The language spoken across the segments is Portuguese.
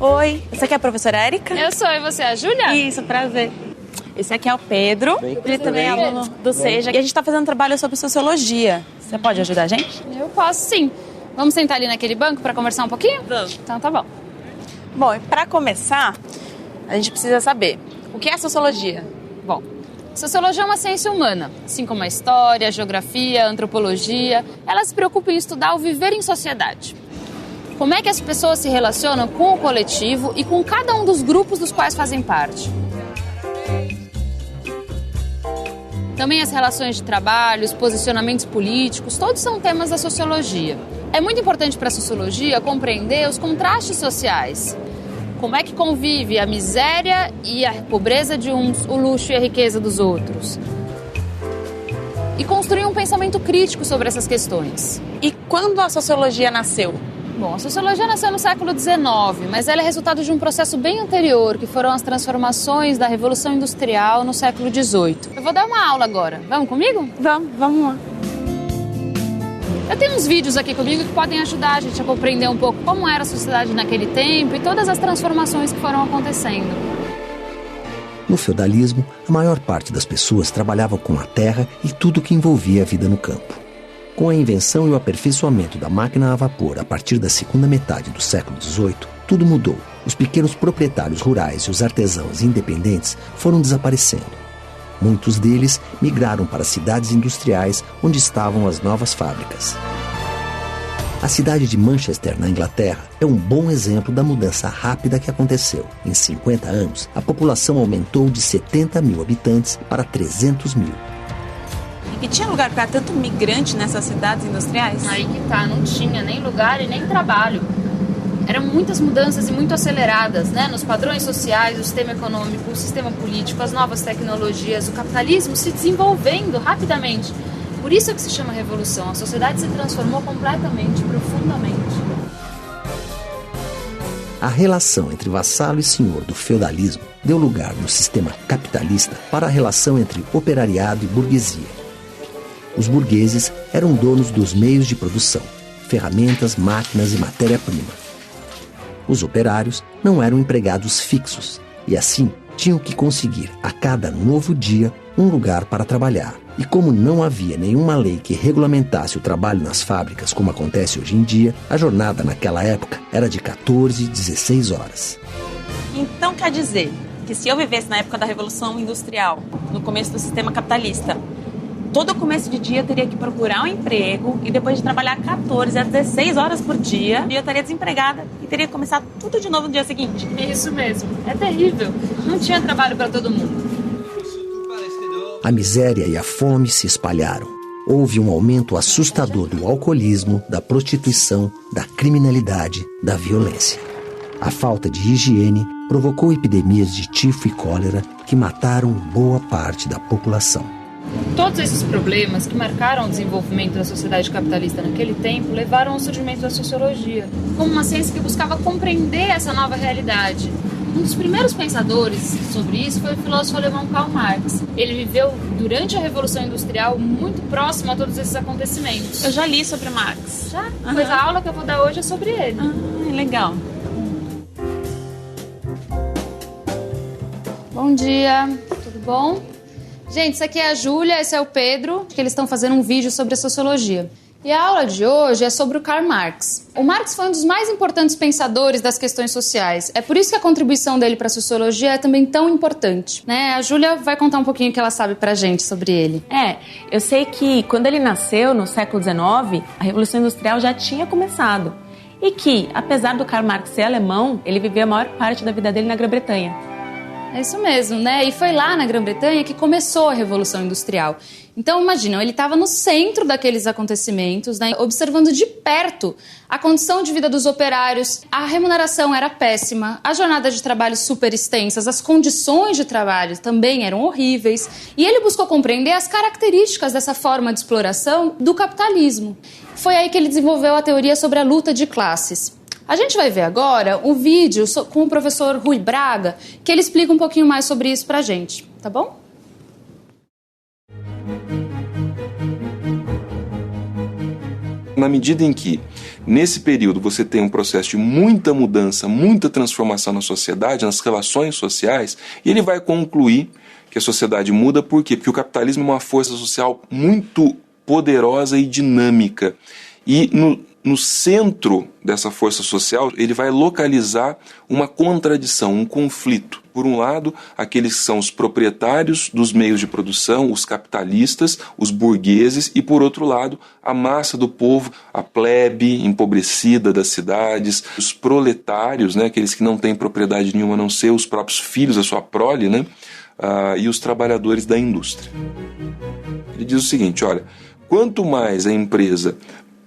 Oi, você aqui é a professora Érica? Eu sou, e você é a Júlia? Isso, prazer. Esse aqui é o Pedro, ele também é aluno do SEJA. E a gente está fazendo um trabalho sobre sociologia. Você pode ajudar a gente? Eu posso, sim. Vamos sentar ali naquele banco para conversar um pouquinho? Vamos. Então tá bom. Bom, e para começar, a gente precisa saber o que é sociologia. Bom, sociologia é uma ciência humana, assim como a história, a geografia, a antropologia. Ela se preocupa em estudar o viver em sociedade. Como é que as pessoas se relacionam com o coletivo e com cada um dos grupos dos quais fazem parte. Também as relações de trabalho, os posicionamentos políticos, todos são temas da sociologia. É muito importante para a sociologia compreender os contrastes sociais. Como é que convive a miséria e a pobreza de uns, o luxo e a riqueza dos outros. E construir um pensamento crítico sobre essas questões. E quando a sociologia nasceu? Bom, a sociologia nasceu no século XIX, mas ela é resultado de um processo bem anterior, que foram as transformações da Revolução Industrial no século XVIII. Eu vou dar uma aula agora. Vamos comigo? Vamos lá. Eu tenho uns vídeos aqui comigo que podem ajudar a gente a compreender um pouco como era a sociedade naquele tempo e todas as transformações que foram acontecendo. No feudalismo, a maior parte das pessoas trabalhava com a terra e tudo que envolvia a vida no campo. Com a invenção e o aperfeiçoamento da máquina a vapor a partir da segunda metade do século XVIII, tudo mudou. Os pequenos proprietários rurais e os artesãos independentes foram desaparecendo. Muitos deles migraram para cidades industriais onde estavam as novas fábricas. A cidade de Manchester, na Inglaterra, é um bom exemplo da mudança rápida que aconteceu. Em 50 anos, a população aumentou de 70 mil habitantes para 300 mil. E tinha lugar para tanto migrante nessas cidades industriais? Aí que tá, não tinha nem lugar e nem trabalho. Eram muitas mudanças e muito aceleradas, né? Nos padrões sociais, o sistema econômico, o sistema político, as novas tecnologias, o capitalismo se desenvolvendo rapidamente. Por isso é que se chama revolução. A sociedade se transformou completamente, profundamente. A relação entre vassalo e senhor do feudalismo deu lugar no sistema capitalista para a relação entre operariado e burguesia. Os burgueses eram donos dos meios de produção, ferramentas, máquinas e matéria-prima. Os operários não eram empregados fixos e, assim, tinham que conseguir a cada novo dia um lugar para trabalhar. E como não havia nenhuma lei que regulamentasse o trabalho nas fábricas como acontece hoje em dia, a jornada naquela época era de 14, 16 horas. Então quer dizer que se eu vivesse na época da Revolução Industrial, no começo do sistema capitalista, todo começo de dia eu teria que procurar um emprego e depois de trabalhar 14 a 16 horas por dia, eu estaria desempregada e teria que começar tudo de novo no dia seguinte. Isso mesmo. É terrível. Não tinha trabalho para todo mundo. A miséria e a fome se espalharam. Houve um aumento assustador do alcoolismo, da prostituição, da criminalidade, da violência. A falta de higiene provocou epidemias de tifo e cólera que mataram boa parte da população. Todos esses problemas que marcaram o desenvolvimento da sociedade capitalista naquele tempo levaram ao surgimento da sociologia, como uma ciência que buscava compreender essa nova realidade. Um dos primeiros pensadores sobre isso foi o filósofo alemão Karl Marx. Ele viveu durante a Revolução Industrial muito próximo a todos esses acontecimentos. Eu já li sobre Marx. Já? Pois a aula que eu vou dar hoje é sobre ele. Legal. Bom dia, tudo bom? Gente, isso aqui é a Júlia, esse é o Pedro, que eles estão fazendo um vídeo sobre a sociologia. E a aula de hoje é sobre o Karl Marx. O Marx foi um dos mais importantes pensadores das questões sociais. É por isso que a contribuição dele para a sociologia é também tão importante, né? A Júlia vai contar um pouquinho o que ela sabe pra gente sobre ele. Eu sei que quando ele nasceu, no século XIX, a Revolução Industrial já tinha começado. E que, apesar do Karl Marx ser alemão, ele viveu a maior parte da vida dele na Grã-Bretanha. É isso mesmo, né? E foi lá na Grã-Bretanha que começou a Revolução Industrial. Então, imaginam, ele estava no centro daqueles acontecimentos, né? Observando de perto a condição de vida dos operários. A remuneração era péssima, a jornada de trabalho super extensas, as condições de trabalho também eram horríveis. E ele buscou compreender as características dessa forma de exploração do capitalismo. Foi aí que ele desenvolveu a teoria sobre a luta de classes. A gente vai ver agora um vídeo com o professor Rui Braga, que ele explica um pouquinho mais sobre isso pra gente, tá bom? Na medida em que, nesse período, você tem um processo de muita mudança, muita transformação na sociedade, nas relações sociais, e ele vai concluir que a sociedade muda. Por quê? Porque o capitalismo é uma força social muito poderosa e dinâmica. E no centro dessa força social, ele vai localizar uma contradição, um conflito. Por um lado, aqueles que são os proprietários dos meios de produção, os capitalistas, os burgueses, e por outro lado, a massa do povo, a plebe empobrecida das cidades, os proletários, né, aqueles que não têm propriedade nenhuma a não ser os próprios filhos, a sua prole, né, e os trabalhadores da indústria. Ele diz o seguinte, olha, quanto mais a empresa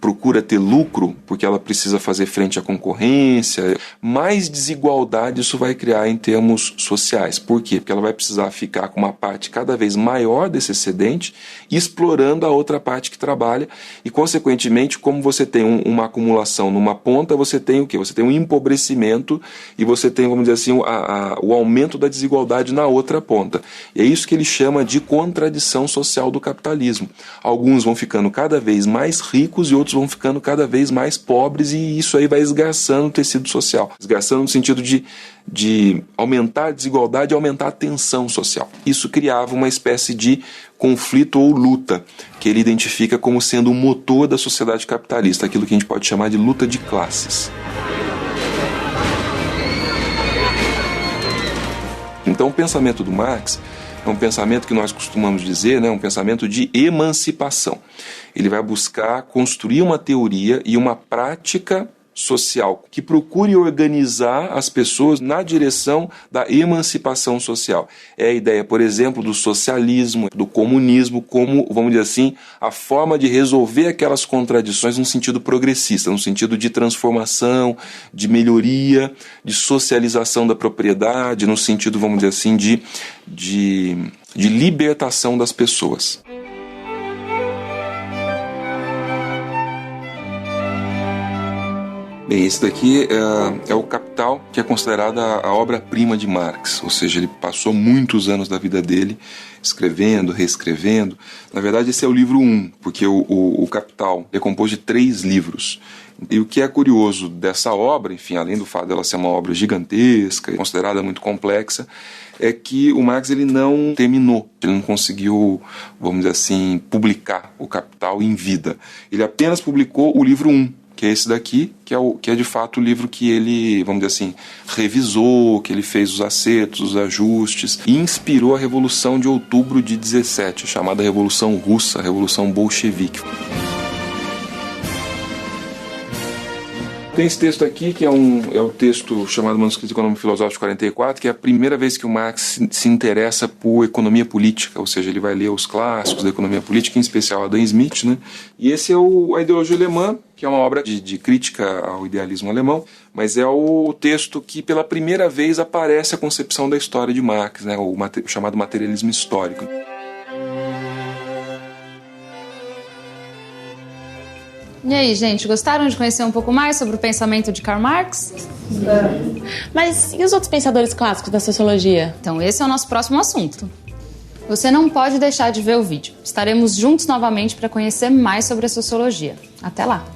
procura ter lucro, porque ela precisa fazer frente à concorrência, mais desigualdade isso vai criar em termos sociais. Por quê? Porque ela vai precisar ficar com uma parte cada vez maior desse excedente, explorando a outra parte que trabalha, e consequentemente, como você tem uma acumulação numa ponta, você tem o quê? Você tem um empobrecimento e você tem, vamos dizer assim, o aumento da desigualdade na outra ponta. E é isso que ele chama de contradição social do capitalismo. Alguns vão ficando cada vez mais ricos e outros vão ficando cada vez mais pobres, e isso aí vai esgarçando o tecido social. Esgarçando no sentido de aumentar a desigualdade e aumentar a tensão social. Isso criava uma espécie de conflito ou luta, que ele identifica como sendo o motor da sociedade capitalista, aquilo que a gente pode chamar de luta de classes. Então o pensamento do Marx é um pensamento que nós costumamos dizer, né, um pensamento de emancipação. Ele vai buscar construir uma teoria e uma prática social que procure organizar as pessoas na direção da emancipação social. É a ideia, por exemplo, do socialismo, do comunismo, como, vamos dizer assim, a forma de resolver aquelas contradições num sentido progressista, num sentido de transformação, de melhoria, de socialização da propriedade, no sentido, vamos dizer assim, de libertação das pessoas. Bem, esse daqui é o Capital, que é considerada a obra-prima de Marx, ou seja, ele passou muitos anos da vida dele escrevendo, reescrevendo. Na verdade, esse é o livro 1, porque o Capital é composto de 3 livros. E o que é curioso dessa obra, enfim, além do fato dela ser uma obra gigantesca, considerada muito complexa, é que o Marx ele não terminou, ele não conseguiu, vamos dizer assim, publicar o Capital em vida. Ele apenas publicou o livro 1, que é esse daqui, que é de fato o livro que ele, vamos dizer assim, revisou, que ele fez os acertos, os ajustes, e inspirou a Revolução de Outubro de 17, chamada Revolução Russa, a Revolução Bolchevique. Tem esse texto aqui, que é o texto chamado Manuscrito Econômico Filosófico de 44, que é a primeira vez que o Marx se interessa por economia política, ou seja, ele vai ler os clássicos da economia política, em especial Adam Smith, né? E esse é a Ideologia Alemã, que é uma obra de crítica ao idealismo alemão, mas é o texto que pela primeira vez aparece a concepção da história de Marx, né? O chamado materialismo histórico. E aí, gente, gostaram de conhecer um pouco mais sobre o pensamento de Karl Marx? Mas e os outros pensadores clássicos da sociologia? Então, esse é o nosso próximo assunto. Você não pode deixar de ver o vídeo. Estaremos juntos novamente para conhecer mais sobre a sociologia. Até lá!